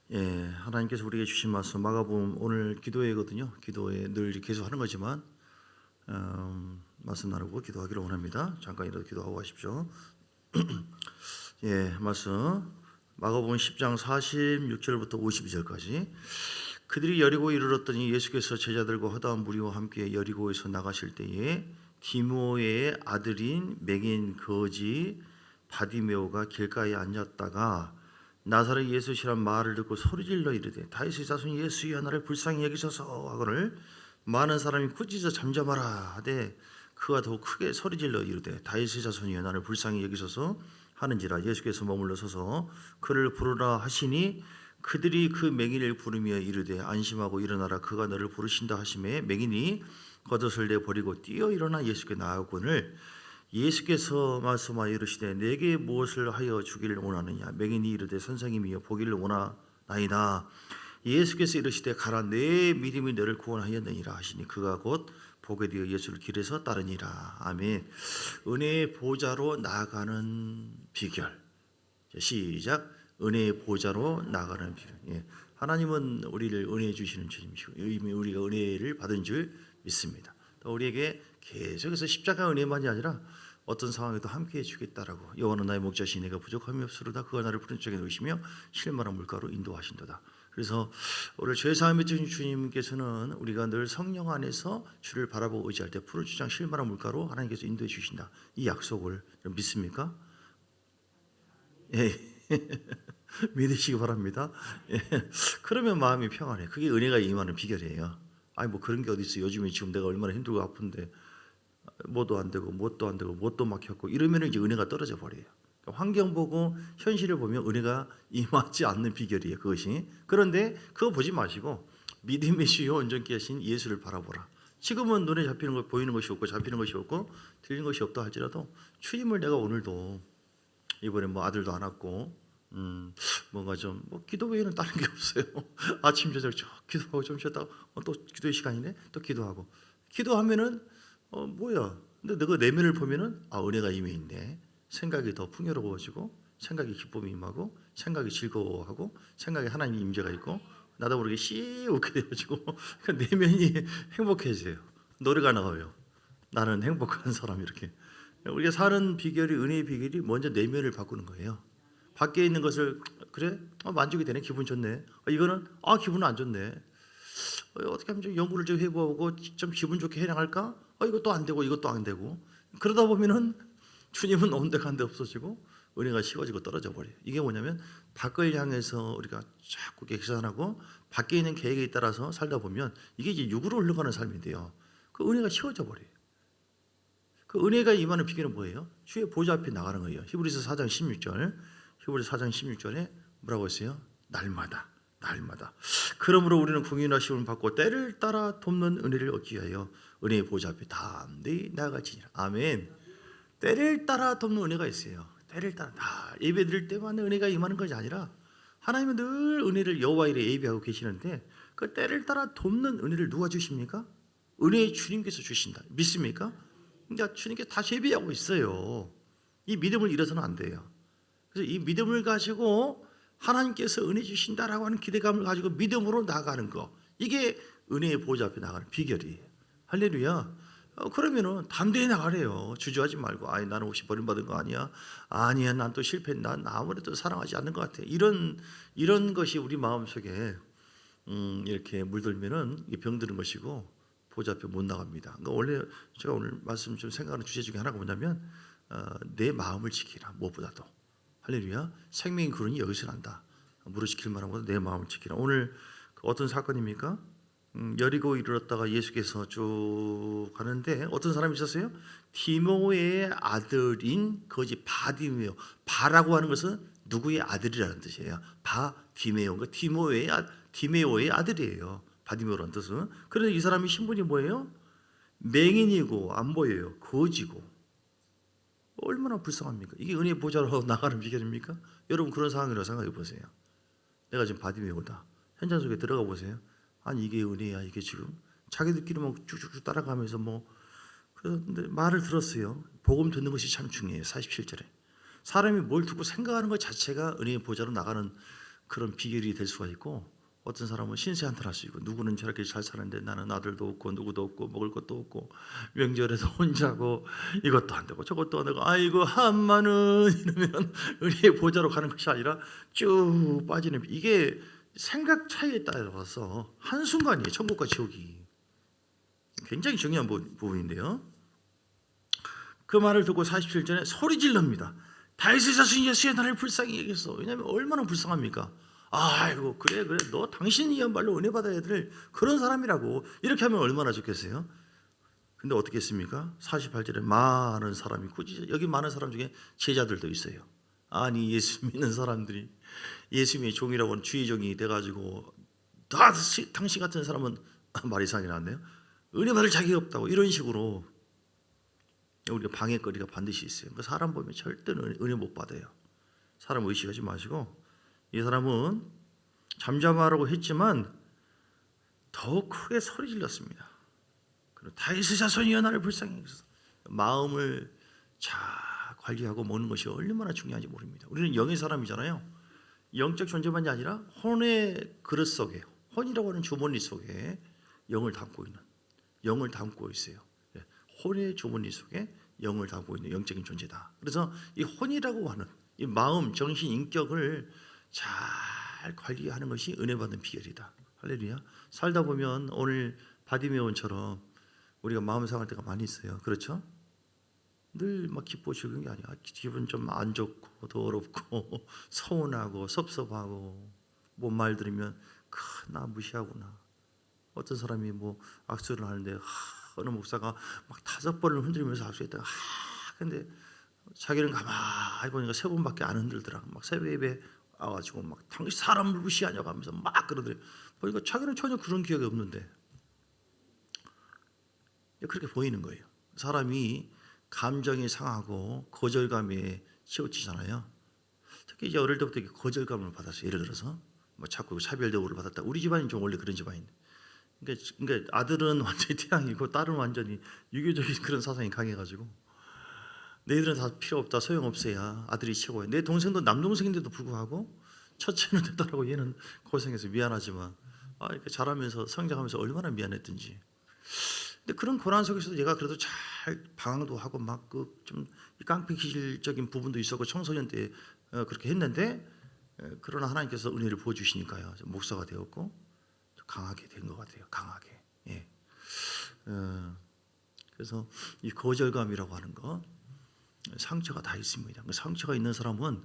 하나님께서 우리에게 주신 말씀 마가복음 오늘 기도회거든요. 기도회 늘 계속 하는 거지만 말씀 나누고 기도하기를 원합니다. 잠깐이라도 기도하고 가십시오. 말씀 마가복음 10장 46절부터 52절까지. 그들이 여리고에 이르렀더니 예수께서 제자들과 허다한 무리와 함께 여리고에서 나가실 때에 디모의 아들인 맹인 거지 바디메오가 길가에 앉았다가 나사렛 예수시란 말을 듣고 소리질러 이르되 다윗의 자손 예수여 나를 불쌍히 여기소서 하거늘 많은 사람이 꾸짖어 잠잠하라 하되 그가 더욱 크게 소리질러 이르되 다윗의 자손이여 나를 불쌍히 여기소서 하는지라. 예수께서 머물러 서서 그를 부르라 하시니 그들이 그 맹인을 부르며 이르되 안심하고 일어나라 그가 너를 부르신다 하시매 맹인이 겉옷을 내버리고 뛰어 일어나 예수께 나아오거늘 예수께서 말씀하여 이르시되 내게 무엇을 하여 주기를 원하느냐. 맹인이 이르되 선생님이여 보기를 원하나이다. 예수께서 이르시되 가라 내 믿음이 너를 구원하였느니라 하시니 그가 곧 보게 되어 예수를 길에서 따르니라. 아멘. 은혜의 보좌로 나아가는 비결. 시작. 은혜의 보좌로 나아가는 비결. 하나님은 우리를 은혜 주시는 주님이시고 이미 우리가 은혜를 받은 줄 믿습니다. 또 우리에게 계속해서 십자가 은혜만이 아니라 어떤 상황에도 함께해 주겠다라고. 여호와는 나의 목자시니 내가 부족함이 없으로다. 그가 나를 푸른 쪽에 놓으시며 실만한 물가로 인도하신도다. 그래서 오늘 죄사함이 주신 주님께서는 우리가 늘 성령 안에서 주를 바라보고 의지할 때 푸른 주장 실만한 물가로 하나님께서 인도해 주신다. 이 약속을 믿습니까? 믿으시기 바랍니다. 그러면 마음이 평안해. 그게 은혜가 임하는 비결이에요. 아니 뭐 그런 게 어디 있어. 요즘에 지금 내가 얼마나 힘들고 아픈데 뭐도 안 되고 뭣도 안 되고 뭣도 막혔고 이러면 이제 은혜가 떨어져 버려요. 그러니까 환경 보고 현실을 보면 은혜가 임하지 않는 비결이에요. 그것이. 그런데 그거 보지 마시고 믿음의 주요 온전케 하신 예수를 바라보라. 지금은 눈에 잡히는 것 보이는 것이 없고 잡히는 것이 없고 들리는 것이 없다 할지라도 주님을 내가 오늘도 이번에 뭐 아들도 안 왔고 뭔가 좀 뭐 기도 외에는 다른 게 없어요. 아침 저녁 기도하고 좀 쉬었다가 또 기도의 시간이네. 또 기도하고 기도하면은 뭐야? 근데 너가 내면을 보면은 은혜가 이미 있네. 생각이 더 풍요로워지고 생각이 기쁨이 임하고 생각이 즐거워하고 생각에 하나님의 임재가 있고 나도 모르게 씨 웃게 되어지고 내면이 행복해져요. 노래가 나와요. 나는 행복한 사람. 이렇게 우리가 사는 비결이 은혜의 비결이 먼저 내면을 바꾸는 거예요. 밖에 있는 것을 그래 만족이 되네. 기분 좋네. 이거는 기분 안 좋네. 어떻게 하면 좀 연구를 좀 해보고 좀 기분 좋게 해나갈까? 이것도 안 되고 이것도 안 되고 그러다 보면은 주님은 온데간데 없어지고 은혜가 식어지고 떨어져 버려요. 이게 뭐냐면 밖을 향해서 우리가 자꾸 계산하고 밖에 있는 계획에 따라서 살다 보면 이게 이제 육으로 흘러가는 삶인데요. 그 은혜가 식어져 버려요. 그 은혜가 임하는 비결은 뭐예요? 주의 보좌 앞에 나가는 거예요. 히브리서 4장 16절. 히브리서 4장 16절에 뭐라고 했어요? 날마다. 그러므로 우리는 궁휼하심을 받고 때를 따라 돕는 은혜를 얻기 위하여 은혜의 보좌 앞에 담대히 나아갈지니라. 아멘. 때를 따라 돕는 은혜가 있어요. 때를 따라 예배 드릴 때만 은혜가 임하는 것이 아니라 하나님은 늘 은혜를 여호와 일에 예비하고 계시는데 그 때를 따라 돕는 은혜를 누가 주십니까? 은혜의 주님께서 주신다. 믿습니까? 그러니까 주님께서 다 예비하고 있어요. 이 믿음을 잃어서는 안 돼요. 그래서 이 믿음을 가지고 하나님께서 은혜 주신다라고 하는 기대감을 가지고 믿음으로 나가는 거, 이게 은혜의 보좌 앞에 나가는 비결이에요. 할렐루야. 그러면은 담대히 나가래요. 주저하지 말고 나는 혹시 버림받은 거 아니야? 아니야, 난 또 실패했나? 난 아무래도 사랑하지 않는 것 같아. 이런 것이 우리 마음속에 이렇게 물들면은 병드는 것이고 보좌 앞에 못 나갑니다. 그러니까 원래 제가 오늘 말씀 좀 생각하는 주제 중에 하나가 뭐냐면 내 마음을 지키라. 무엇보다도. 할렐루야. 생명의 근원이 여기서 난다. 무릇 지킬 만한 것은 내 마음을 지키라. 오늘 어떤 사건입니까? 여리고 이르렀다가 예수께서 쭉 가는데 어떤 사람이 있었어요? 디모의 아들인 거지 바디메오. 바라고 하는 것은 누구의 아들이라는 뜻이에요. 바디메오. 그러니까 디메오의 아들이에요. 바디메오라는 뜻은. 그런데 이 사람이 신분이 뭐예요? 맹인이고 안 보여요. 거지고. 얼마나 불쌍합니까? 이게 은혜의 보좌로 나가는 비결입니까? 여러분 그런 상황이라고 생각해 보세요. 내가 지금 바디메오다. 현장 속에 들어가 보세요. 이게 은혜야. 이게 지금 자기들끼리 막 쭉쭉쭉 따라가면서 그런데 말을 들었어요. 복음 듣는 것이 참 중요해요. 47절에 사람이 뭘 듣고 생각하는 것 자체가 은혜의 보좌로 나가는 그런 비결이 될 수가 있고, 어떤 사람은 신세 한탄할 수 있고, 누구는 저렇게 잘 사는데 나는 아들도 없고 누구도 없고 먹을 것도 없고 명절에도 혼자고 이것도 안 되고 저것도 안 되고 아이고 한마는 이러면 은혜의 보좌로 가는 것이 아니라 쭉 빠지는, 이게 생각 차이에 따라서 한순간이에요. 천국과 지옥이. 굉장히 중요한 부분인데요. 그 말을 듣고 47절에 소리 질릅니다. 다윗의 자손 예수의 나를 불쌍히 여겼어. 왜냐하면 얼마나 불쌍합니까? 아이고 그래 너 당신이야말로 은혜 받아야 될 그런 사람이라고, 이렇게 하면 얼마나 좋겠어요. 근데 어떻게 했습니까? 48절에 많은 사람이, 굳이 여기 많은 사람 중에 제자들도 있어요. 아니 예수 믿는 사람들이 예수님의 종이라고 하는 주의 종이 돼가지고 다 당신 같은 사람은 말이 이상하게 나왔네요. 은혜 받을 자격이 없다고, 이런 식으로 우리가 방해거리가 반드시 있어요. 그 사람 보면 절대 은혜 못 받아요. 사람 의식하지 마시고, 이 사람은 잠잠하라고 했지만 더 크게 소리 질렀습니다. 다윗의 자손이여 나를 불쌍히 여기소서. 마음을 잘 관리하고 먹는 것이 얼마나 중요한지 모릅니다. 우리는 영의 사람이잖아요. 영적 존재만이 아니라 혼의 그릇 속에, 혼이라고 하는 주머니 속에 영을 담고 있어요. 혼의 주머니 속에 영을 담고 있는 영적인 존재다. 그래서 이 혼이라고 하는 이 마음, 정신, 인격을 잘 관리하는 것이 은혜 받는 비결이다. 할렐루야. 살다 보면 오늘 바디메온처럼 우리가 마음 상할 때가 많이 있어요. 그렇죠? 늘 막 기뻐 즐거운 게 아니야. 기분 좀 안 좋고 더럽고 서운하고 섭섭하고 뭔 말 들으면 나 무시하구나. 어떤 사람이 뭐 악수를 하는데 어느 목사가 막 5번을 흔들면서 악수했다가 근데 자기는 가만히 보니까 3번밖에 안 흔들더라. 막 새벽에 와가지고 막 당신 사람을 무시하냐고 하면서 막 그러더래. 보니까 자기는 전혀 그런 기억이 없는데 그렇게 보이는 거예요. 사람이 감정이 상하고 거절감에 치우치잖아요. 특히 이제 어릴 때부터 거절감을 받았어요. 예를 들어서 뭐 자꾸 차별 대우를 받았다. 우리 집안이 좀 원래 그런 집안인데, 그러니까 아들은 완전히 태양이고 딸은 완전히 유교적인 그런 사상이 강해가지고 너희들은 다 필요 없다, 소용없어야 아들이 최고야. 내 동생도 남동생인데도 불구하고 첫째는 됐다라고 얘는 고생해서 미안하지만 이렇게 자라면서 성장하면서 얼마나 미안했든지. 근데 그런 고난 속에서도 얘가 그래도 잘 방황도 하고 막 그 좀 깡패기질적인 부분도 있었고 청소년 때 그렇게 했는데, 그러나 하나님께서 은혜를 부어주시니까요 목사가 되었고 강하게 된 것 같아요. 강하게. 예. 그래서 이 거절감이라고 하는 거, 상처가 다 있습니다. 상처가 있는 사람은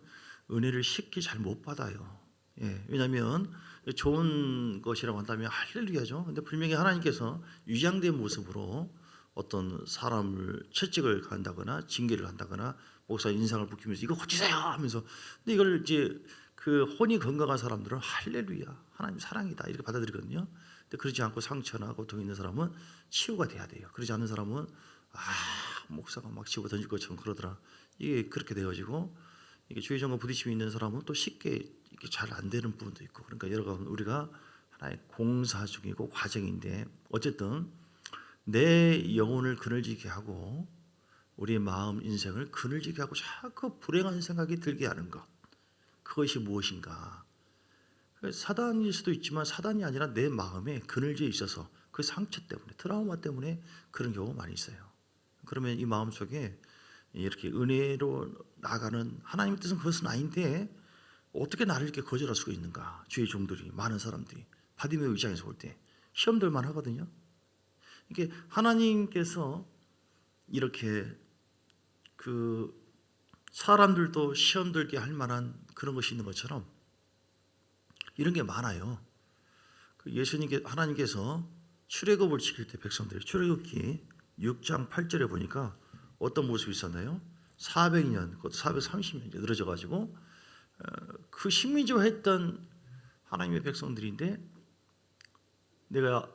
은혜를 쉽게 잘 못 받아요. 예. 왜냐하면 좋은 것이라고 한다면 할렐루야죠. 근데 분명히 하나님께서 위장된 모습으로 어떤 사람을 채찍을 간다거나 징계를 한다거나 목사 인상을 붉히면서 이거 고치세요 하면서, 근데 이걸 이제 그 혼이 건강한 사람들은 할렐루야 하나님 사랑이다 이렇게 받아들이거든요. 근데 그렇지 않고 상처나 고통 있는 사람은 치유가 돼야 돼요. 그렇지 않은 사람은 목사가 막 치고 던질 것처럼 그러더라. 이게 그렇게 되어지고, 이게 주의정과 부딪힘이 있는 사람은 또 쉽게 이게 잘 안 되는 부분도 있고, 그러니까 여러분 우리가 하나의 공사 중이고 과정인데, 어쨌든 내 영혼을 그늘지게 하고 우리의 마음 인생을 그늘지게 하고 자꾸 불행한 생각이 들게 하는 것, 그것이 무엇인가? 사단일 수도 있지만 사단이 아니라 내 마음에 그늘져 있어서 그 상처 때문에, 트라우마 때문에 그런 경우가 많이 있어요. 그러면 이 마음 속에 이렇게 은혜로 나가는 하나님의 뜻은 그것은 아닌데 어떻게 나를 이렇게 거절할 수가 있는가? 주의 종들이, 많은 사람들이 바디메오 입장에서 볼 때 시험들만 하거든요. 이게 하나님께서 이렇게 그 사람들도 시험 들게 할 만한 그런 것이 있는 것처럼 이런 게 많아요. 예수님께 하나님께서 출애굽을 지킬 때 백성들이 출애굽기 6장 8절에 보니까 어떤 모습이 있었나요? 400년, 그것도 430년 늘어져 가지고 그 식민지화했던 하나님의 백성들인데, 내가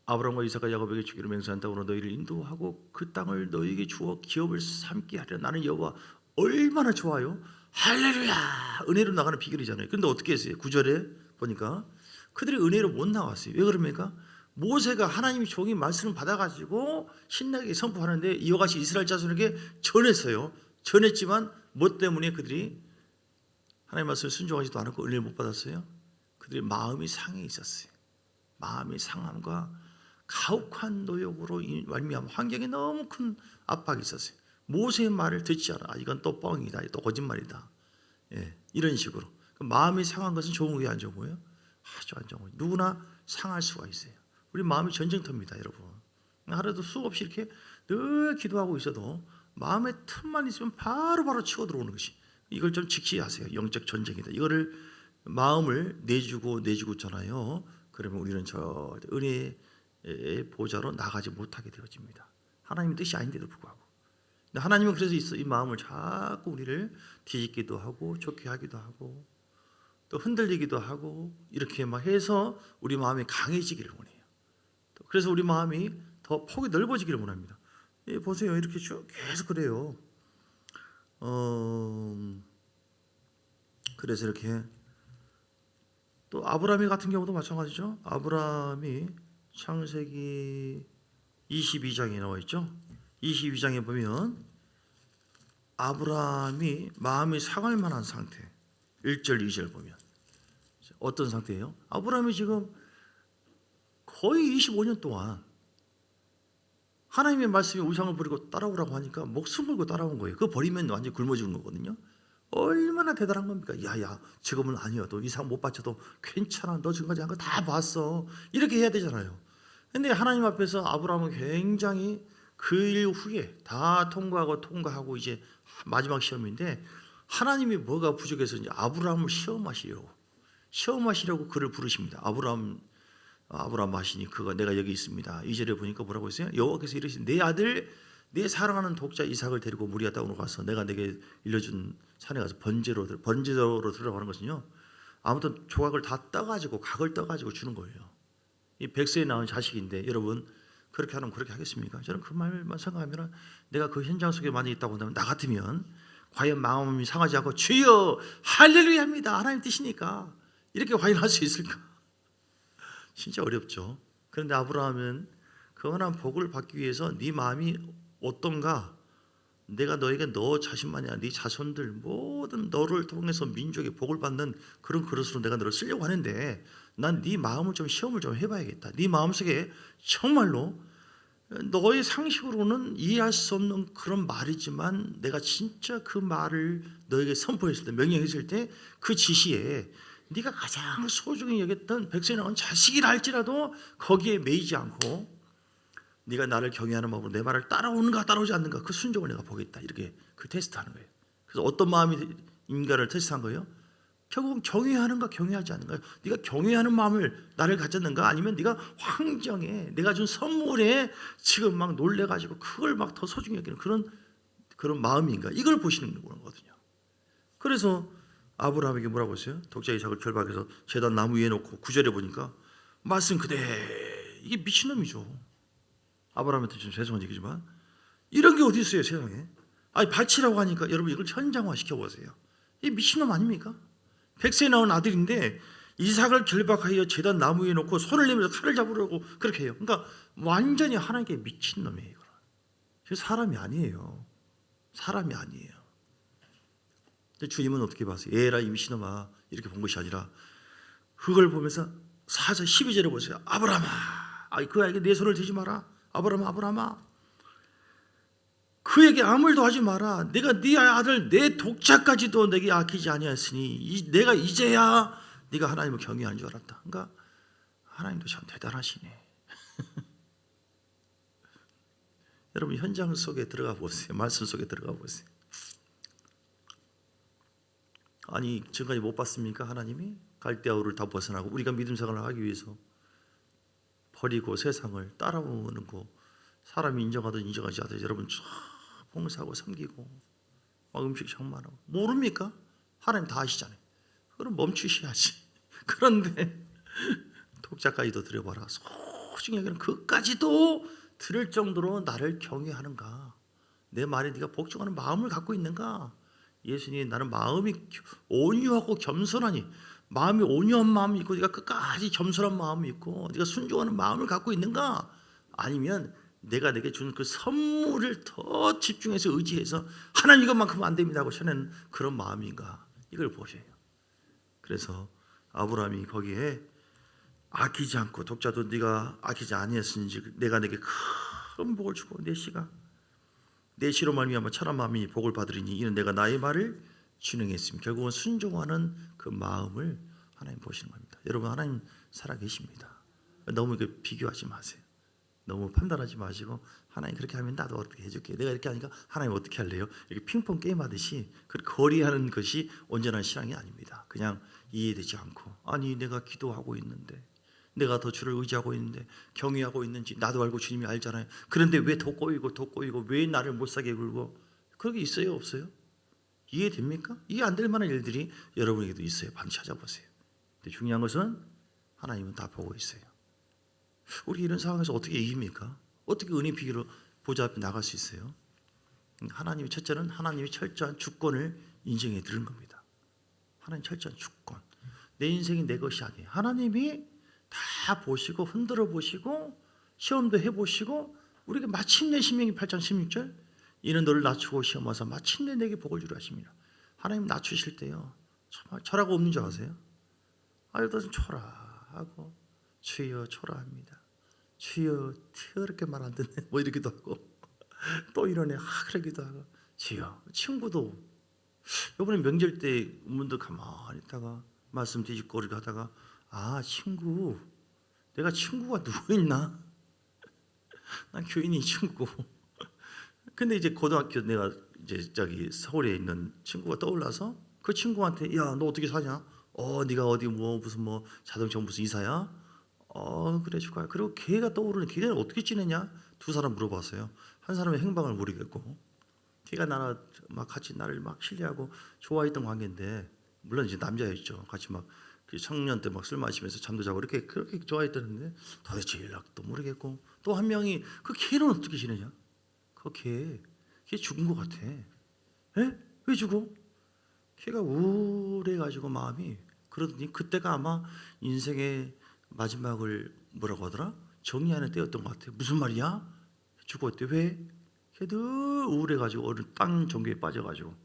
아브라함과 이삭과 야곱에게 주기로 맹세한 땅으로 너희를 인도하고 그 땅을 너희에게 주어 기업을 삼게 하려 나는 여호와. 얼마나 좋아요. 할렐루야. 은혜로 나가는 비결이잖아요. 그런데 어떻게 했어요? 9절에 보니까 그들이 은혜로 못 나왔어요. 왜 그럽니까? 모세가 하나님의 종이 말씀을 받아가지고 신나게 선포하는데 이와 같이 이스라엘 자손에게 전했어요. 전했지만 뭐 때문에 그들이 하나님 말씀에 순종하지도 않았고 은혜를 못 받았어요. 그들의 마음이 상해 있었어요. 마음의 상함과 가혹한 노역으로 말미암아 환경에 너무 큰 압박이 있었어요. 모세의 말을 듣지 않아. 이건 또 뻥이다. 또 거짓말이다. 예, 이런 식으로. 마음이 상한 것은 좋은 거예요, 안 좋은 거예요? 아주 안 좋은 거예요. 누구나 상할 수가 있어요. 우리 마음이 전쟁터입니다, 여러분. 하루도 수없이 이렇게 늘 기도하고 있어도 마음의 틈만 있으면 바로바로 치고 들어오는 것이, 이걸 좀 직시하세요. 영적 전쟁이다. 이거를 마음을 내주고 있잖아요. 그러면 우리는 저 은혜의 보좌로 나가지 못하게 되어집니다. 하나님의 뜻이 아닌데도 불구하고. 근데 하나님은 그래서 이 마음을 자꾸 우리를 뒤집기도 하고 좋게 하기도 하고 또 흔들리기도 하고 이렇게 막 해서 우리 마음이 강해지기를 원해요. 그래서 우리 마음이 더 폭이 넓어지기를 원합니다. 예, 보세요. 이렇게 쭉 계속 그래요. 그래서 이렇게 또 아브라함 같은 경우도 마찬가지죠. 아브라함이 창세기 22장에 나와 있죠. 22장에 보면 아브라함이 마음이 상할 만한 상태. 1절 2절 보면 어떤 상태예요? 아브라함이 지금 거의 25년 동안 하나님의 말씀에 우상을 버리고 따라오라고 하니까 목숨 걸고 따라온 거예요. 그거 버리면 완전히 굶어 죽는 거거든요. 얼마나 대단한 겁니까? 야야, 지금은 아니어도 이상 못 바쳐도 괜찮아. 너 지금까지 한 거 다 봤어. 이렇게 해야 되잖아요. 근데 하나님 앞에서 아브라함은 굉장히 그 일 후에 다 통과하고 이제 마지막 시험인데 하나님이 뭐가 부족해서 이제 아브라함을 시험하시려고 그를 부르십니다. 아브라함 하시니 그가 내가 여기 있습니다. 2절에 보니까 뭐라고 했어요? 여호와께서 이르시니 내 아들 내 사랑하는 독자 이삭을 데리고 모리아 땅으로 가서 내가 내게 일러준 산에 가서 번제로 들어가는 것은요. 아무튼 조각을 다 떠가지고 각을 떠가지고 주는 거예요. 이 100세에 낳은 자식인데 여러분 그렇게 하면 그렇게 하겠습니까? 저는 그 말만 생각하면 내가 그 현장 속에 많이 있다고 한다면 나 같으면 과연 마음이 상하지 않고 주여 할렐루야입니다. 하나님 뜻이니까 이렇게 과연 할 수 있을까? 진짜 어렵죠. 그런데 아브라함은 그 선한 복을 받기 위해서 네 마음이 어떤가? 내가 너에게 너 자신만이 아니라 네 자손들 모든 너를 통해서 민족의 복을 받는 그런 그릇으로 내가 너를 쓰려고 하는데 난 네 마음을 좀 시험을 좀 해봐야겠다. 네 마음속에 정말로 너의 상식으로는 이해할 수 없는 그런 말이지만 내가 진짜 그 말을 너에게 선포했을 때 명령했을 때 그 지시에 네가 가장 소중히 여겼던 백성이 낳은 자식이라 할지라도 거기에 매이지 않고 네가 나를 경외하는 마음으로 내 말을 따라오는가 따라오지 않는가 그 순종을 내가 보겠다. 이렇게 그 테스트하는 거예요. 그래서 어떤 마음이 인간을 테스트한 거예요? 결국은 경외하는가 경외하지 않는가. 네가 경외하는 마음을 나를 가졌는가 아니면 네가 황정에 내가 준 선물에 지금 막 놀래가지고 그걸 막 더 소중히 여기는 그런 마음인가. 이걸 보시는 거거든요. 그래서 아브라함에게 뭐라고 했어요? 독자 이삭을 결박해서 제단 나무 위에 놓고 9절에 보니까 말씀 그대 이게 미친놈이죠. 아브라함한테 좀 죄송한 얘기지만 이런 게 어디 있어요 세상에. 아니 바치라고 하니까 여러분 이걸 현장화 시켜보세요. 이 미친놈 아닙니까? 100세에 나온 아들인데 이삭을 결박하여 제단 나무 위에 놓고 손을 내밀어서 칼을 잡으려고 그렇게 해요. 그러니까 완전히 하나님께 미친놈이에요. 이거 사람이 아니에요. 사람이 아니에요. 주님은 어떻게 봤어요? 에라 이 미친놈아 이렇게 본 것이 아니라 그걸 보면서 4절 12절에 보세요. 아브라함아 그 아이에게 내 손을 대지 마라. 아브라함아 그에게 아무 일도 하지 마라. 내가 네 아들 내 독자까지도 내게 아끼지 아니하였으니 내가 이제야 네가 하나님을 경외하는 줄 알았다. 그러니까 하나님도 참 대단하시네. 여러분 현장 속에 들어가 보세요. 말씀 속에 들어가 보세요. 아니 지금까지 못 봤습니까? 하나님이 갈대아우를 다 벗어나고 우리가 믿음 생활을 하기 위해서 버리고 세상을 따라오는 거 사람이 인정하든 인정하지 않든 여러분 쫙 봉사하고 섬기고 막 음식 장만하고 모릅니까? 하나님 다 아시잖아요. 그럼 멈추셔야지. 그런데 독자까지도 드려봐라. 소중히 여기는 그까지도 들을 정도로 나를 경외하는가? 내 말에 네가 복종하는 마음을 갖고 있는가? 예수님이 나는 마음이 온유하고 겸손하니 마음이 온유한 마음이 있고 네가 끝까지 겸손한 마음이 있고 네가 순종하는 마음을 갖고 있는가? 아니면 내가 내게 준 그 선물을 더 집중해서 의지해서 하나님 이것만큼은 안 됩니다 하고 전하는 그런 마음인가? 이걸 보세요. 그래서 아브라함이 거기에 아끼지 않고, 독자도 네가 아끼지 아니했으니 내가 내게 큰 복을 주고 내 씨가 내 씨로 말미암아 천한 만민이 복을 받으리니 이는 내가 나의 말을 준행했습니다. 결국은 순종하는 그 마음을 하나님 보시는 겁니다. 여러분, 하나님 살아계십니다. 너무 비교하지 마세요. 너무 판단하지 마시고, 하나님 그렇게 하면 나도 어떻게 해줄게, 내가 이렇게 하니까 하나님 어떻게 할래요? 이렇게 핑퐁 게임 하듯이 그렇게 거리하는 것이 온전한 신앙이 아닙니다. 그냥 이해되지 않고, 아니 내가 기도하고 있는데, 내가 더 주를 의지하고 있는데, 경외하고 있는지 나도 알고 주님이 알잖아요. 그런데 왜 더 꼬이고 왜 나를 못 사게 굴고, 그런 게 있어요 없어요? 이해됩니까? 이해 안 될 만한 일들이 여러분에게도 있어요. 반드시 찾아보세요. 근데 중요한 것은 하나님은 다 보고 있어요. 우리 이런 상황에서 어떻게 이깁니까? 어떻게 은혜 비결로 보좌 앞에 나갈 수 있어요? 하나님이, 첫째는 하나님이 철저한 주권을 인정해 드리는 겁니다. 하나님 철저한 주권. 내 인생이 내 것이 아니에요. 하나님이 다 보시고 흔들어 보시고 시험도 해보시고, 우리가 마침내 신명기 8장 16절 이는 너를 낮추고 시험하사 마침내 내게 복을 주려 하십니다. 하나님 낮추실 때요, 정말 철학 없는 줄 아세요? 아유, 너는 초라 하고 주여 초라합니다. 주여 더럽게 말 안 듣네, 뭐 이러기도 하고 또 이러네, 그러기도 하고. 주여, 친구도 이번에 명절 때 문도 가만히 있다가 말씀 뒤집거리고 하다가, 아 친구, 내가 친구가 누구 있나? 난 교인이 친구고. 근데 이제 고등학교 내가 이제 저기 서울에 있는 친구가 떠올라서 그 친구한테, 야 너 어떻게 사냐? 네가 어디 뭐 무슨 뭐 자동차 무슨 이사야? 그래 축하해. 그리고 걔가 떠오르는, 걔는 어떻게 지내냐? 두 사람 물어봤어요. 한 사람의 행방을 모르겠고, 걔가 나랑 막 같이 나를 막 신뢰하고 좋아했던 관계인데, 물론 이제 남자였죠. 같이 막 청년 때 막 술 마시면서 잠도 자고 그렇게 좋아했다는데 도대체 연락도 모르겠고, 또 한 명이 그 걔는 어떻게 지내냐? 걔 죽은 것 같아. 에? 왜 죽어? 걔가 우울해가지고 마음이, 그러더니 그때가 아마 인생의 마지막을 뭐라고 하더라? 정리하는 때였던 것 같아. 무슨 말이야? 죽었대. 왜? 걔도 우울해가지고 어느 땅 종교에 빠져가지고.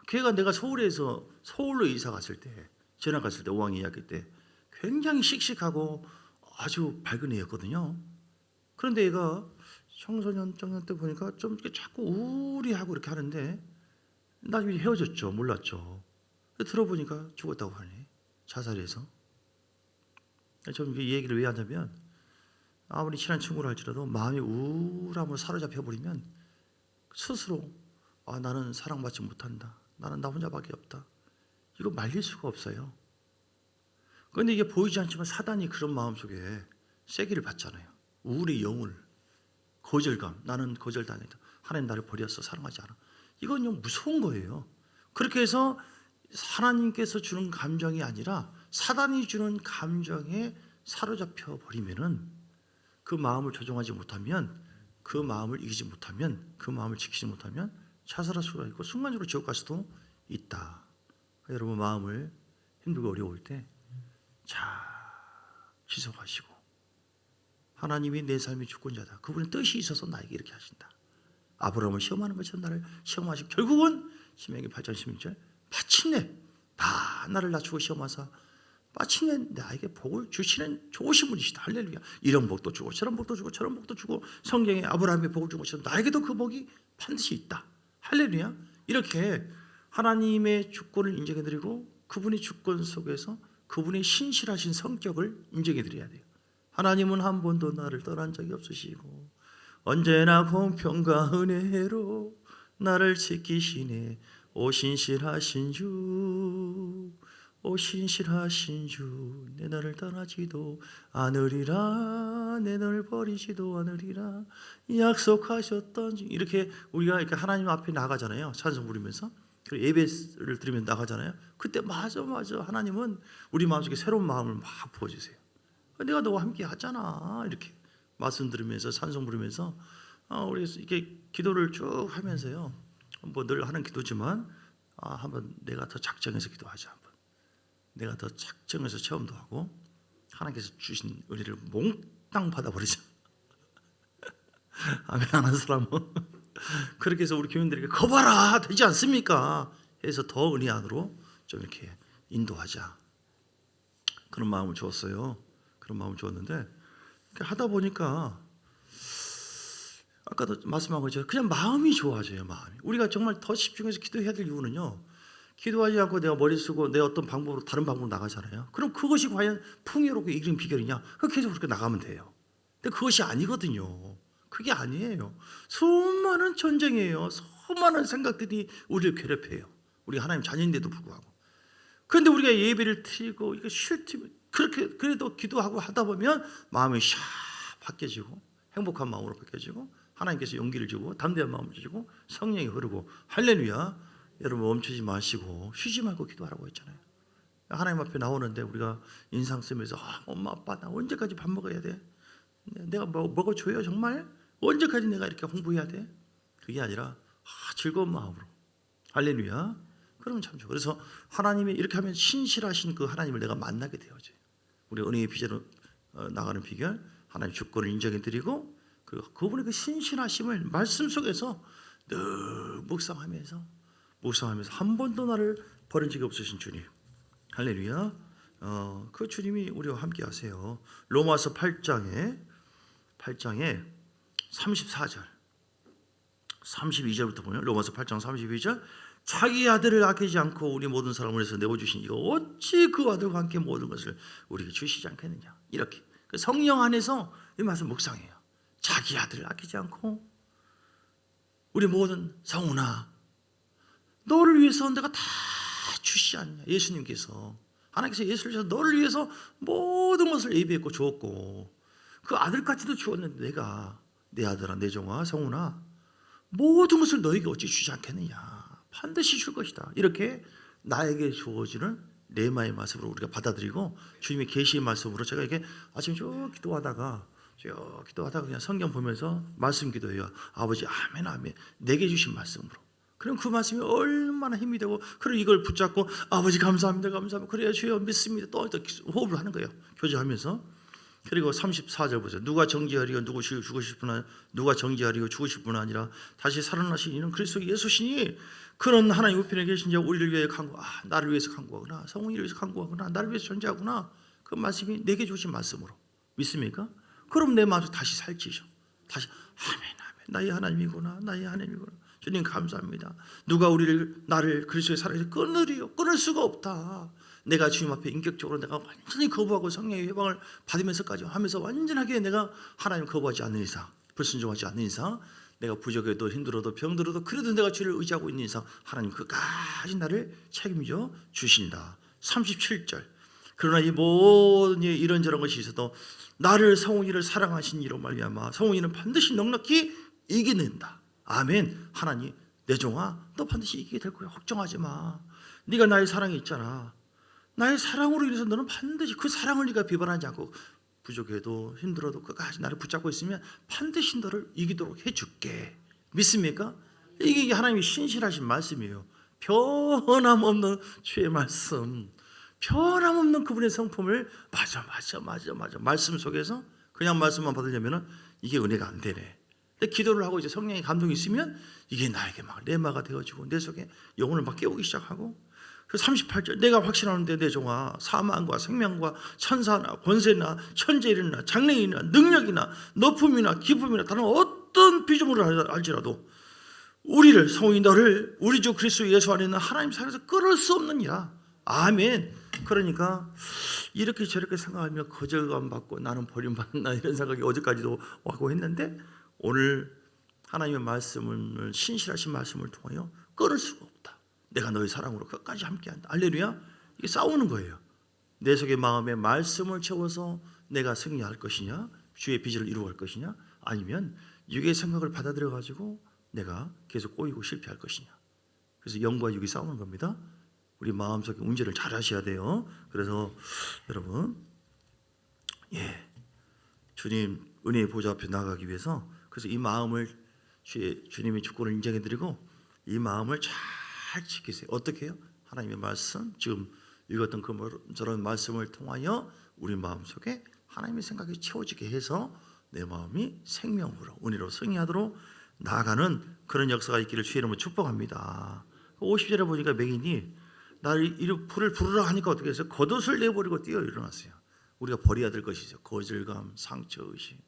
걔가 내가 서울로 이사 갔을 때, 전학 갔을 때 5학년 2학기 때 굉장히 씩씩하고 아주 밝은 애였거든요. 그런데 얘가 청소년 때 보니까 좀 이렇게 자꾸 우울해하고 이렇게 하는데, 나중에 헤어졌죠. 몰랐죠. 들어보니까 죽었다고 하네. 자살해서. 저는 이 얘기를 왜 하냐면, 아무리 친한 친구라 할지라도 마음이 우울함으로 사로잡혀 버리면 스스로, 나는 사랑받지 못한다, 나는 나 혼자밖에 없다, 이거 말릴 수가 없어요. 그런데 이게 보이지 않지만 사단이 그런 마음속에 쐐기를 받잖아요. 우울의 영을, 거절감, 나는 거절당했다, 하나님 나를 버렸어, 사랑하지 않아. 이건 무서운 거예요. 그렇게 해서 하나님께서 주는 감정이 아니라 사단이 주는 감정에 사로잡혀 버리면은, 그 마음을 조정하지 못하면, 그 마음을 이기지 못하면, 그 마음을 지키지 못하면 자살할 수가 있고 순간적으로 지옥 갈 수도 있다. 여러분, 마음을 힘들고 어려울 때 잘 지속하시고, 하나님이 내 삶의 주권자다, 그분의 뜻이 있어서 나에게 이렇게 하신다. 아브라함을 시험하는 것처럼 나를 시험하시고, 결국은 신명기 8장 16절 마침내 다 나를 낮추고 시험하사 마침내 나에게 복을 주시는 좋으신 분이시다. 할렐루야. 이런 복도 주고 저런 복도 주고 저런 복도 주고, 성경에 아브라함의 복을 준 것처럼 나에게도 그 복이 반드시 있다. 할렐루야. 이렇게 하나님의 주권을 인정해드리고, 그분의 주권 속에서 그분의 신실하신 성격을 인정해드려야 돼요. 하나님은 한 번도 나를 떠난 적이 없으시고 언제나 공평과 은혜로 나를 지키시네. 오 신실하신 주, 오 신실하신 주, 내 너를 떠나지도 않으리라, 내 너를 버리지도 않으리라 약속하셨던 주. 이렇게 우리가 이렇게 하나님 앞에 나가잖아요. 찬송 부르면서, 그리고 예배를 드리면 나가잖아요. 그때 맞아 하나님은 우리 마음속에 새로운 마음을 막 부어주세요. 내가 너와 함께 하잖아, 이렇게 말씀 들으면서 찬송 부르면서, 우리 이렇게 기도를 쭉 하면서요, 뭐 늘 하는 기도지만, 한번 내가 더 작정해서 기도하자. 한번 내가 더 작정해서 체험도 하고 하나님께서 주신 은혜를 몽땅 받아버리자. 아멘 안 하는 사람은 그렇게 해서 우리 교인들에게 거봐라 되지 않습니까? 해서 더 은혜 안으로 좀 이렇게 인도하자. 그런 마음을 주었어요. 그런 마음을 주었는데 이렇게 하다 보니까 아까도 말씀한 것처럼 그냥 마음이 좋아져요. 마음이. 우리가 정말 더 집중해서 기도해야 될 이유는요. 기도하지 않고 내가 머리 쓰고 내 어떤 방법으로 다른 방법으로 나가잖아요. 그럼 그것이 과연 풍요롭게 이기는 비결이냐? 계속 그렇게 나가면 돼요. 근데 그것이 아니거든요. 그게 아니에요. 수많은 전쟁이에요. 수많은 생각들이 우리를 괴롭혀요. 우리 하나님 자녀인데도 불구하고. 그런데 우리가 예배를 드리고 이거 쉴 틈 그렇게 그래도 기도하고 하다 보면 마음이 샥 바뀌어지고 행복한 마음으로 바뀌어지고 하나님께서 용기를 주고 담대한 마음을 주시고 성령이 흐르고 할렐루야. 여러분 멈추지 마시고 쉬지 말고 기도하라고 했잖아요. 하나님 앞에 나오는데 우리가 인상 쓰면서 엄마 아빠 나 언제까지 밥 먹어야 돼? 내가 먹어줘요 정말? 언제까지 내가 이렇게 홍보해야 돼? 그게 아니라 즐거운 마음으로 할렐루야. 그러면 참 좋아. 그래서 하나님이 이렇게 하면 신실하신 그 하나님을 내가 만나게 되어져요. 우리 은혜의 비전으로 나가는 비결 하나님 주권을 인정해드리고 그리고 그분의 그 신실하심을 말씀 속에서 늘 묵상하면서 한 번도 나를 버린 적이 없으신 주님 할렐루야. 그 주님이 우리와 함께 하세요. 로마서 8장에 34절 32절부터 보면 로마서 8장 32절 자기 아들을 아끼지 않고 우리 모든 사람을 위해서 내어주신 이가 어찌 그 아들과 함께 모든 것을 우리에게 주시지 않겠느냐. 이렇게 성령 안에서 이 말씀 묵상해요. 자기 아들을 아끼지 않고 우리 모든 성훈아 너를 위해서 내가 다 주시지 않냐. 예수님께서 하나님께서 예수를 위해서 너를 위해서 모든 것을 예비했고 주었고 그 아들까지도 주었는데 내가 내 아들아 내 종아 성훈아 모든 것을 너에게 어찌 주지 않겠느냐. 반드시 줄 것이다. 이렇게 나에게 주어지는 레마의 말씀으로 우리가 받아들이고 주님의 계시의 말씀으로 제가 이게 아침에 쭉 기도하다가 그냥 성경 보면서 말씀 기도해요. 아버지 아멘 아멘 내게 주신 말씀으로. 그럼 그 말씀이 얼마나 힘이 되고 그리고 이걸 붙잡고 아버지 감사합니다 감사합니다 그래야 주여 믿습니다 또 호흡을 하는 거예요. 교제하면서. 그리고 34절 보세요. 누가 정죄하리고 누구 죽으실 분 누가 정죄하리고 죽으실 분 아니라 다시 살아나신 이는 그리스도 예수시니 그런 하나님 우편에 계신 자 우리를 위해 간구 나를 위해서 간구하구나 성훈이를 위해서 간구하구나 나를 위해서 존재하구나. 그 말씀이 내게 주신 말씀으로 믿습니까? 그럼 내 마음에서 다시 살찌죠. 다시 아멘 아멘 나의 하나님이구나 나의 하나님이구나 주님 감사합니다. 누가 나를 그리스도의 사랑에서 끊을 수가 없다. 내가 주님 앞에 인격적으로 내가 완전히 거부하고 성령의 해방을 받으면서까지 하면서 완전하게 내가 하나님 거부하지 않는 이상 불순종하지 않는 이상 내가 부족해도 힘들어도 병들어도 그래도 내가 주를 의지하고 있는 이상 하나님 그까지 나를 책임져 주신다. 37절 그러나 이 모든 이런저런 것이 있어도 나를 성훈이를 사랑하신 이로 말미암아 성훈이는 반드시 넉넉히 이겨낸다. 아멘. 하나님 내 종아 너 반드시 이기게 될 거야. 걱정하지 마. 네가 나의 사랑이 있잖아. 나의 사랑으로 인해서 너는 반드시 그 사랑을 네가 비판하지 않고 부족해도 힘들어도 끝까지 나를 붙잡고 있으면 반드시 너를 이기도록 해줄게. 믿습니까? 이게 하나님이 신실하신 말씀이에요. 변함없는 주의 말씀, 변함없는 그분의 성품을 맞아 말씀 속에서 그냥 말씀만 받으려면 이게 은혜가 안 되네. 근데 기도를 하고 이제 성령의 감동이 있으면 이게 나에게 막 레마가 되어지고 내 속에 영혼을 막 깨우기 시작하고. 그 38절 내가 확신하는데 내 종아 사망과 생명과 천사나 권세나 천재일이나 장래이나 능력이나 높음이나 기쁨이나 다른 어떤 비중으로 알지라도 우리를 성이 너를 우리 주 그리스도 예수 안에 있는 하나님 사랑에서 끊을 수 없느니라. 아멘. 그러니까 이렇게 저렇게 생각하면 거절감 받고 나는 버림받나 이런 생각이 어제까지도 하고 했는데 오늘 하나님의 말씀을 신실하신 말씀을 통하여 끊을 수가 없다. 내가 너의 사랑으로 끝까지 함께한다. 할렐루야. 이게 싸우는 거예요. 내 속의 마음에 말씀을 채워서 내가 승리할 것이냐 주의 비전을 이루어갈 것이냐 아니면 육의 생각을 받아들여 가지고 내가 계속 꼬이고 실패할 것이냐. 그래서 영과 육이 싸우는 겁니다. 우리 마음속의 운전을 잘 하셔야 돼요. 그래서 여러분 주님 은혜의 보좌 앞에 나가기 위해서 그래서 이 마음을 주님의 주권을 인정해드리고 이 마음을 잘 지키세요. 어떻게 해요? 하나님의 말씀 지금 읽었던 저런 말씀을 통하여 우리 마음속에 하나님의 생각이 채워지게 해서 내 마음이 생명으로 은혜로 승리하도록 나아가는 그런 역사가 있기를 주의 이름으로 축복합니다. 50절에 보니까 맹인이 나를 불을 부르라 하니까 어떻게 했어요? 겉옷을 내버리고 뛰어 일어났어요. 우리가 버려야 될 것이죠. 거절감, 상처의식,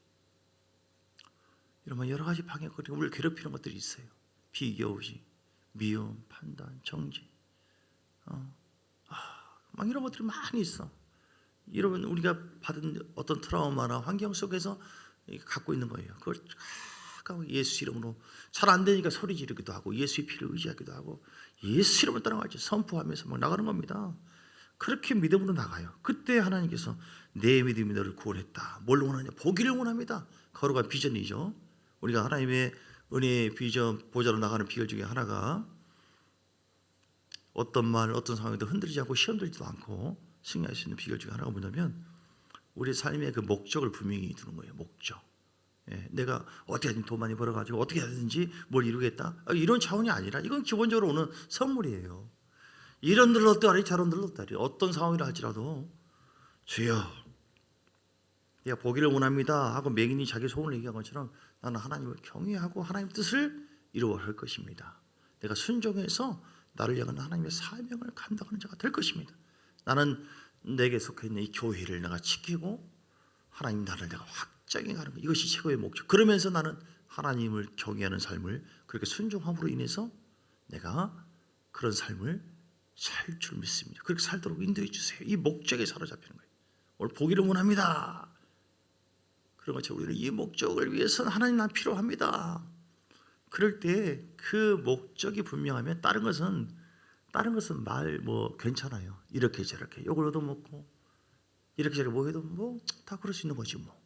이런 여러 가지 방해거리, 우리를 괴롭히는 것들이 있어요. 비교의식, 미움, 판단, 정죄, 막 이런 것들이 많이 있어. 이러면 우리가 받은 어떤 트라우마나 환경 속에서 갖고 있는 거예요. 그걸 예수 이름으로 잘 안 되니까 소리 지르기도 하고 예수의 피를 의지하기도 하고 예수 이름을 따라가지 선포하면서 막 나가는 겁니다. 그렇게 믿음으로 나가요. 그때 하나님께서 내 믿음이 너를 구원했다. 뭘 원하냐? 보기를 원합니다. 거룩한 비전이죠. 우리가 하나님의 은혜의 비전 보좌로 나가는 비결 중에 하나가 어떤 말, 어떤 상황에도 흔들리지 않고 시험 들지도 않고 승리할 수 있는 비결 중에 하나가 뭐냐면 우리 삶의 그 목적을 분명히 두는 거예요. 목적. 내가 어떻게 하든지 돈 많이 벌어가지고 어떻게 하든지 뭘 이루겠다, 이런 차원이 아니라 이건 기본적으로 오는 선물이에요. 이런 늘렀다리 저런 늘렀다리 어떤 상황이라 할지라도 주여 내가 보기를 원합니다 하고 맹인이 자기 소원을 얘기한 것처럼 나는 하나님을 경외하고 하나님 뜻을 이루어갈 것입니다. 내가 순종해서 나를 향한 하나님의 사명을 감당하는 자가 될 것입니다. 나는 내게 속해 있는 이 교회를 내가 지키고 하나님 나라를 내가 확장해 가는 것, 이것이 최고의 목적. 그러면서 나는 하나님을 경외하는 삶을 그렇게 순종함으로 인해서 내가 그런 삶을 살 줄 믿습니다. 그렇게 살도록 인도해 주세요. 이 목적에 사로잡히는 거예요. 오늘 보기를 원합니다. 그런 것처럼 우리는 이 목적을 위해서는 하나님 난 필요합니다. 그럴 때 그 목적이 분명하면 다른 것은 말 뭐 괜찮아요. 이렇게 저렇게 욕을 얻어먹고 이렇게 저렇게 뭐 해도 뭐 다 그럴 수 있는 거지 뭐.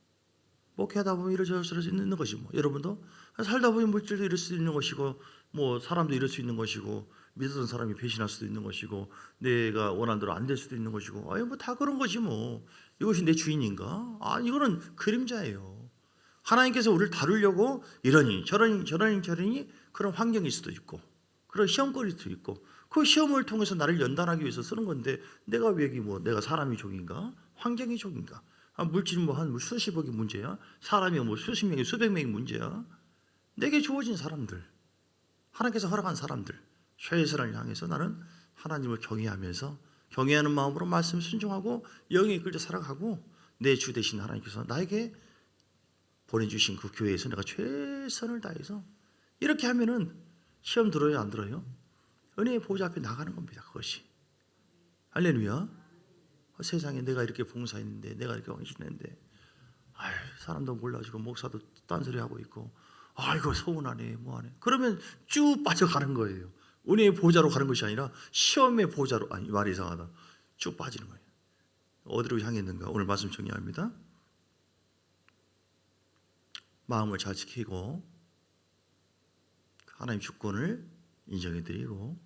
목회하다 보면 이럴 수 있는 것이 뭐. 여러분도 살다 보면 물질도 이럴 수 있는 것이고 뭐 사람도 이럴 수 있는 것이고 믿었던 사람이 배신할 수도 있는 것이고 내가 원하는 대로 안 될 수도 있는 것이고 아니 뭐 다 그런 거지 뭐. 이것이 내 주인인가? 이거는 그림자예요. 하나님께서 우리를 다루려고 이러니 저러니 그런 환경일 수도 있고 그런 시험거리일 수도 있고 그 시험을 통해서 나를 연단하기 위해서 쓰는 건데 내가 왜 뭐 내가 사람이 종인가? 환경이 종인가? 물질 뭐 한 수십억이 문제야? 사람이 뭐 수십 명이 수백 명이 문제야? 내게 주어진 사람들, 하나님께서 허락한 사람들, 최선을 향해서 나는 하나님을 경외하면서 경외하는 마음으로 말씀 순종하고 영에 이끌려 살아가고 내 주 되신 하나님께서 나에게 보내주신 그 교회에서 내가 최선을 다해서 이렇게 하면은 시험 들어요 안 들어요? 은혜의 보좌 앞에 나가는 겁니다. 그것이 할렐루야. 세상에 내가 이렇게 봉사했는데 내가 이렇게 헌신했는데 사람도 몰라주고 목사도 딴소리하고 있고 이거 서운하네 뭐하네 그러면 쭉 빠져가는 거예요. 은혜의 보좌로 가는 것이 아니라 시험의 보좌로, 말이 이상하다, 쭉 빠지는 거예요. 어디로 향했는가? 오늘 말씀 정리합니다. 마음을 잘 지키고 하나님 주권을 인정해드리고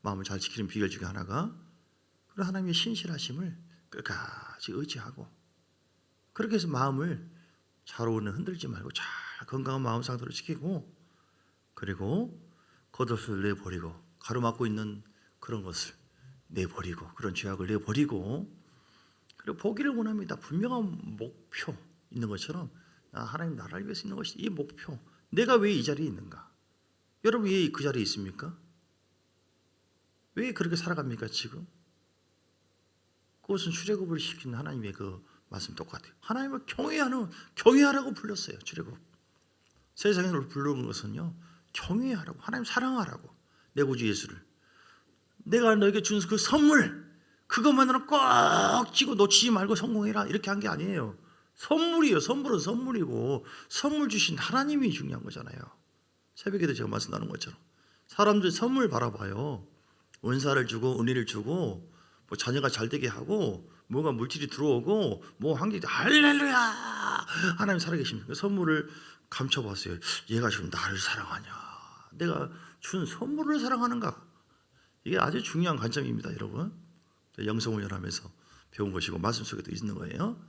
마음을 잘 지키는 비결 중에 하나가 그런 하나님의 신실하심을 끝까지 의지하고 그렇게 해서 마음을 좌우는 흔들지 말고 잘 건강한 마음 상태로 지키고 그리고 겉옷을 내버리고 가로막고 있는 그런 것을 내버리고 그런 죄악을 내버리고 그리고 보기를 원합니다. 분명한 목표 있는 것처럼 하나님 나라를 위해서 있는 것이 이 목표. 내가 왜 이 자리에 있는가? 여러분 왜 그 자리에 있습니까? 왜 그렇게 살아갑니까 지금? 그것은 출애굽을 시킨 하나님의 그 말씀 똑같아요. 하나님을 경외하라고 불렀어요. 출애굽. 세상에 부르는 것은요 경외하라고, 하나님 사랑하라고, 내 구주 예수를 내가 너에게 준 그 선물 그것만으로 꼭 쥐고 놓치지 말고 성공해라 이렇게 한 게 아니에요. 선물이에요. 선물은 선물이고 선물 주신 하나님이 중요한 거잖아요. 새벽에도 제가 말씀 나눈 것처럼 사람들 선물 바라봐요. 은사를 주고 은혜를 주고 뭐 자녀가 잘 되게 하고 뭔가 물질이 들어오고 뭐 환경이 할렐루야 하나님 살아계십니다. 그 선물을 감춰봤어요. 얘가 지금 나를 사랑하냐, 내가 준 선물을 사랑하는가, 이게 아주 중요한 관점입니다. 여러분 영성을 연하면서 배운 것이고 말씀 속에도 있는 거예요.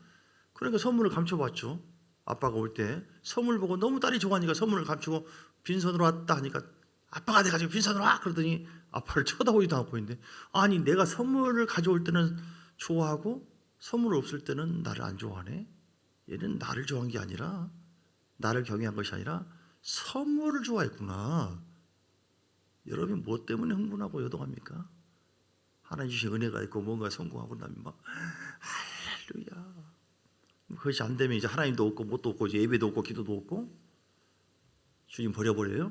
그러니까 선물을 감춰봤죠. 아빠가 올 때 선물 보고 너무 딸이 좋아하니까 선물을 감추고 빈손으로 왔다 하니까 아빠가 돼가지고 빈손으로 와 그러더니 아빠를 쳐다보지도 않고 있는데 아니 내가 선물을 가져올 때는 좋아하고 선물 없을 때는 나를 안 좋아하네. 얘는 나를 좋아한 게 아니라 나를 경외한 것이 아니라 선물을 좋아했구나. 여러분 뭐 때문에 흥분하고 요동합니까? 하나님 주신 은혜가 있고 뭔가 성공하고 나면 막 할렐루야. 그것이 안 되면 이제 하나님도 없고 뭣도 없고 이제 예배도 없고 기도도 없고 주님 버려버려요?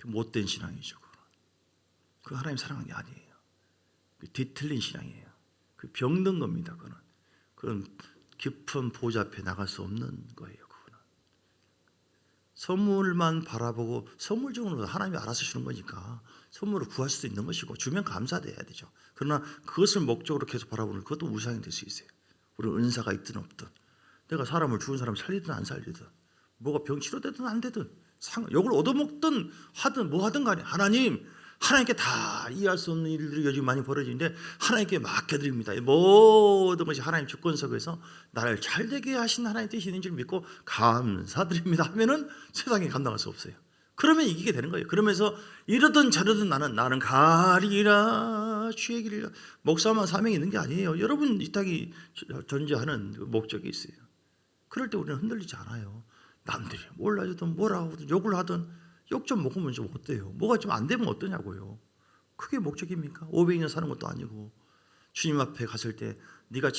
그 못된 신앙이죠. 그 하나님 사랑하는 게 아니에요. 그 뒤틀린 신앙이에요. 그 병든 겁니다. 그건 깊은 보좌 앞에 나갈 수 없는 거예요. 그거는 선물만 바라보고 선물 중으로 하나님이 알아서 주는 거니까 선물을 구할 수도 있는 것이고 주면 감사돼야 되죠. 그러나 그것을 목적으로 계속 바라보는 그것도 우상이 될 수 있어요. 우리는 은사가 있든 없든 내가 사람을 죽은 사람을 살리든 안 살리든 뭐가 병 치료되든 안 되든 욕을 얻어먹든 하든 뭐 하든 간에 하나님께 다 이해할 수 없는 일들이 요즘 많이 벌어지는데 하나님께 맡겨드립니다. 모든 것이 하나님 주권 속에서 나를 잘되게 하신 하나님 뜻이 있는 줄 믿고 감사드립니다 하면은 세상에 감당할 수 없어요. 그러면 이기게 되는 거예요. 그러면서 이러든 저러든 나는 가리라 주의 길이라. 목사만 사명이 있는 게 아니에요. 여러분 이 땅이 존재하는 목적이 있어요. 그럴 때 우리는 흔들리지 않아요. 남들이 몰라주든 뭐라 하든 욕을 하든 욕 좀 먹으면 좀 어때요? 뭐가 좀 안 되면 어떠냐고요. 그게 목적입니까? 500년 사는 것도 아니고 주님 앞에 갔을 때 네가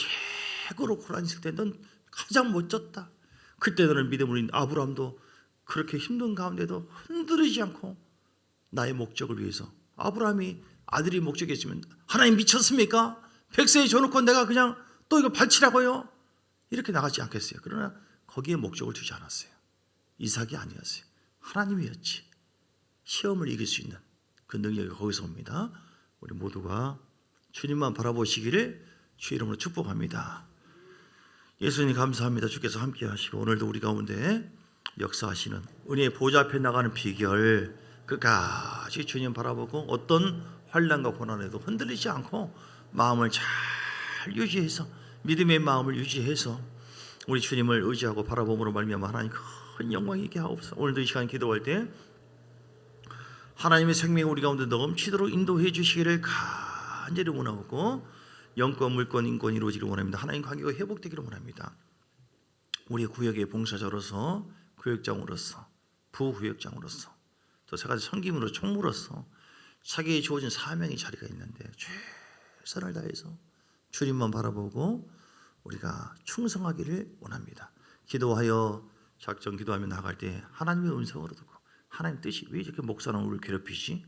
최고로 고난 있을 때 넌 가장 멋졌다. 그때 너는 믿음으로 아브라함도 그렇게 힘든 가운데도 흔들리지 않고 나의 목적을 위해서 아브라함이 아들이 목적이었으면 하나님 미쳤습니까? 백세에 줘놓고 내가 그냥 또 이거 바치라고요? 이렇게 나가지 않겠어요. 그러나 거기에 목적을 두지 않았어요. 이삭이 아니었어요. 하나님이었지. 시험을 이길 수 있는 그 능력이 거기서 옵니다. 우리 모두가 주님만 바라보시기를 주의 이름으로 축복합니다. 예수님 감사합니다. 주께서 함께 하시고 오늘도 우리 가운데 역사하시는 은혜의 보좌 앞에 나가는 비결 끝까지 주님 바라보고 어떤 환난과 고난에도 흔들리지 않고 마음을 잘 유지해서 믿음의 마음을 유지해서 우리 주님을 의지하고 바라봄으로 말미암아 하나님 큰 영광이 있게 하옵소서. 오늘도 이 시간 기도할 때 하나님의 생명이 우리 가운데 넘치도록 인도해 주시기를 간절히 원하고 영권, 물권, 인권 이루어지기를 원합니다. 하나님 관계가 회복되기를 원합니다. 우리 구역의 봉사자로서 구역장으로서 부구역장으로서 또 세 가지 섬김으로 총무로서 자기에 주어진 사명의 자리가 있는데 최선을 다해서 주님만 바라보고 우리가 충성하기를 원합니다. 기도하여 작정 기도하며 나갈 때 하나님의 음성으로 듣고 하나님 뜻이 왜 이렇게 목사는 우리를 괴롭히지?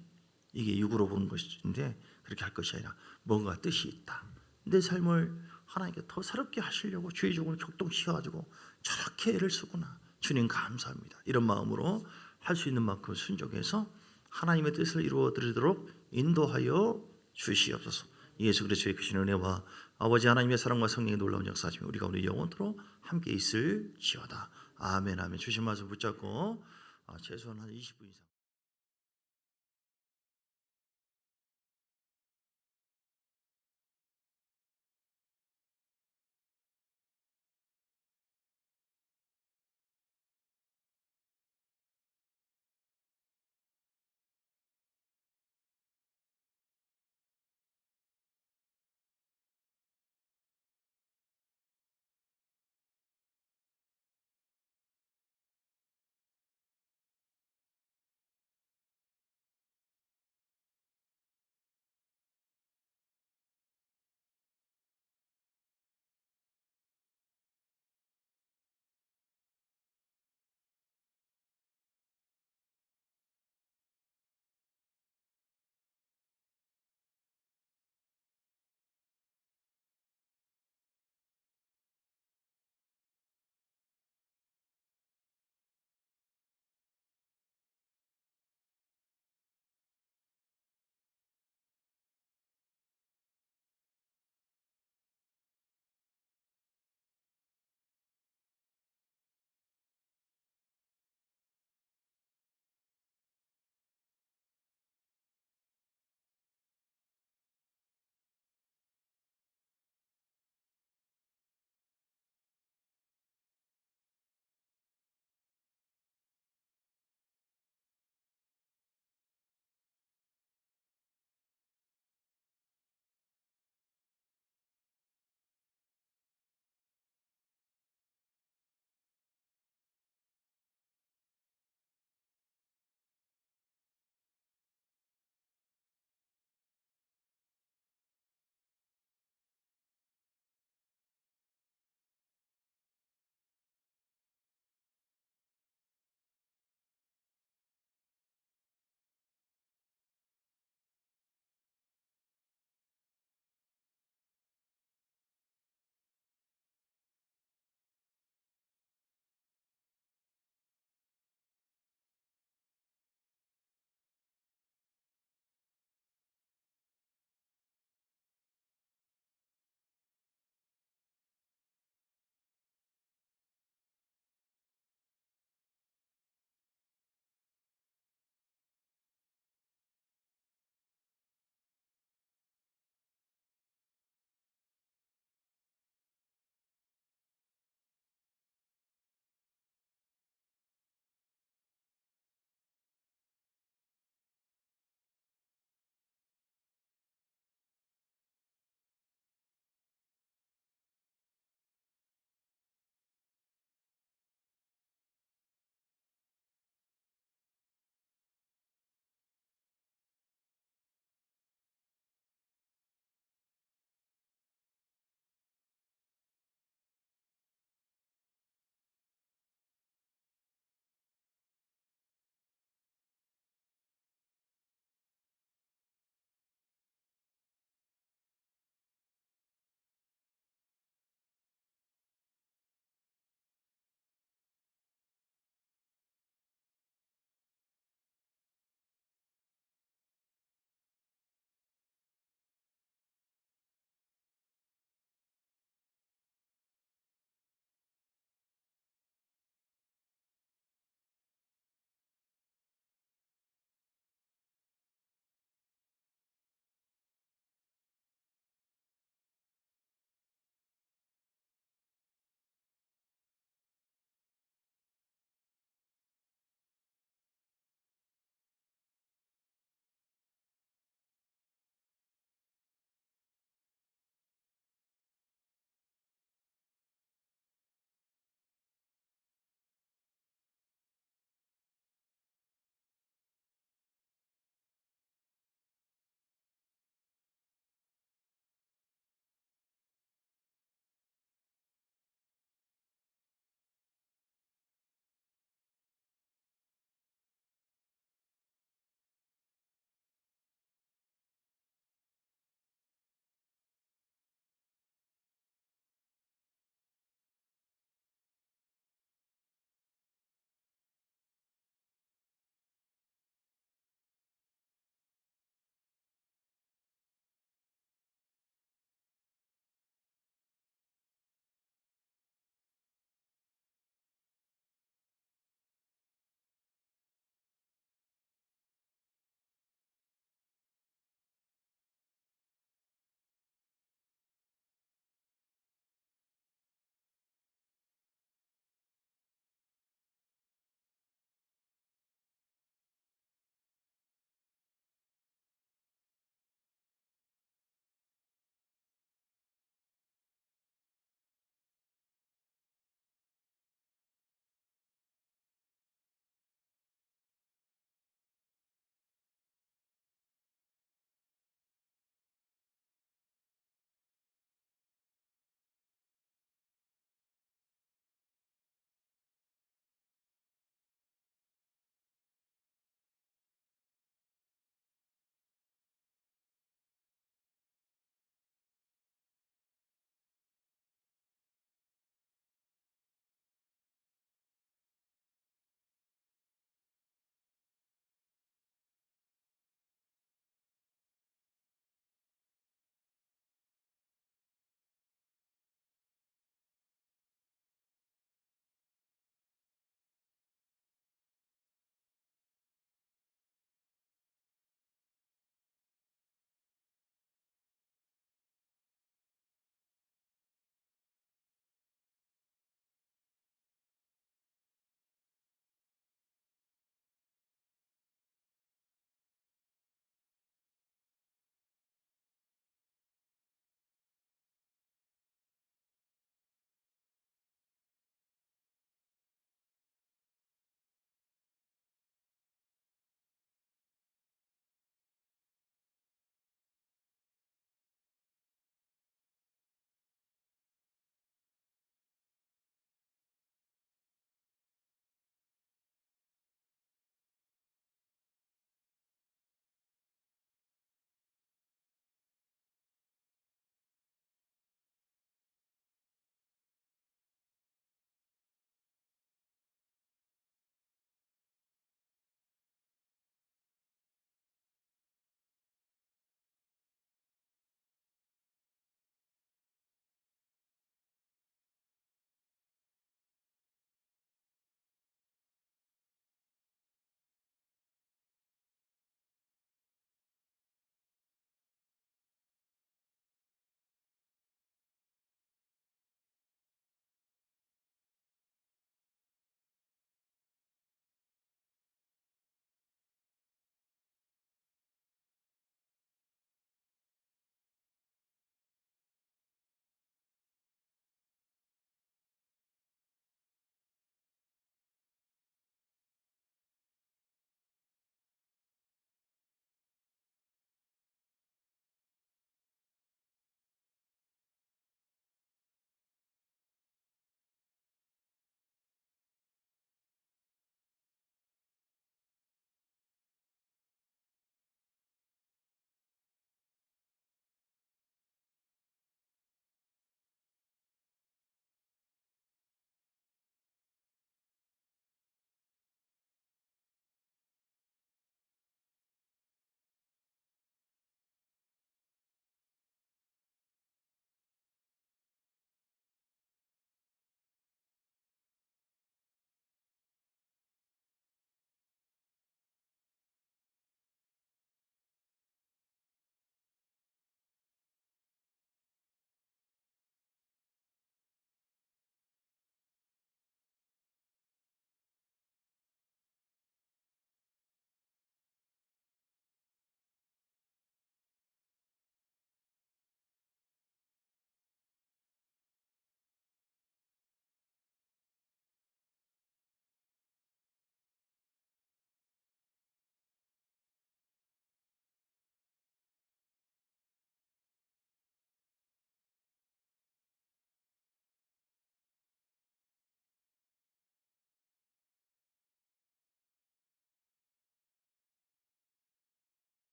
이게 육으로 보는 것인데 그렇게 할 것이 아니라 뭔가 뜻이 있다. 내 삶을 하나님께 더 새롭게 하시려고 주의 종을 격동시켜가지고 저렇게 애를 쓰구나. 주님 감사합니다. 이런 마음으로 할 수 있는 만큼 순종해서 하나님의 뜻을 이루어드리도록 인도하여 주시옵소서. 예수 그리스도의 크신 은혜와 아버지 하나님의 사랑과 성령의 놀라운 역사하시며 우리 가운데 영원토록 함께 있을지어다. 아멘 아멘. 주신 말씀 붙잡고 최소한 한 20분 이상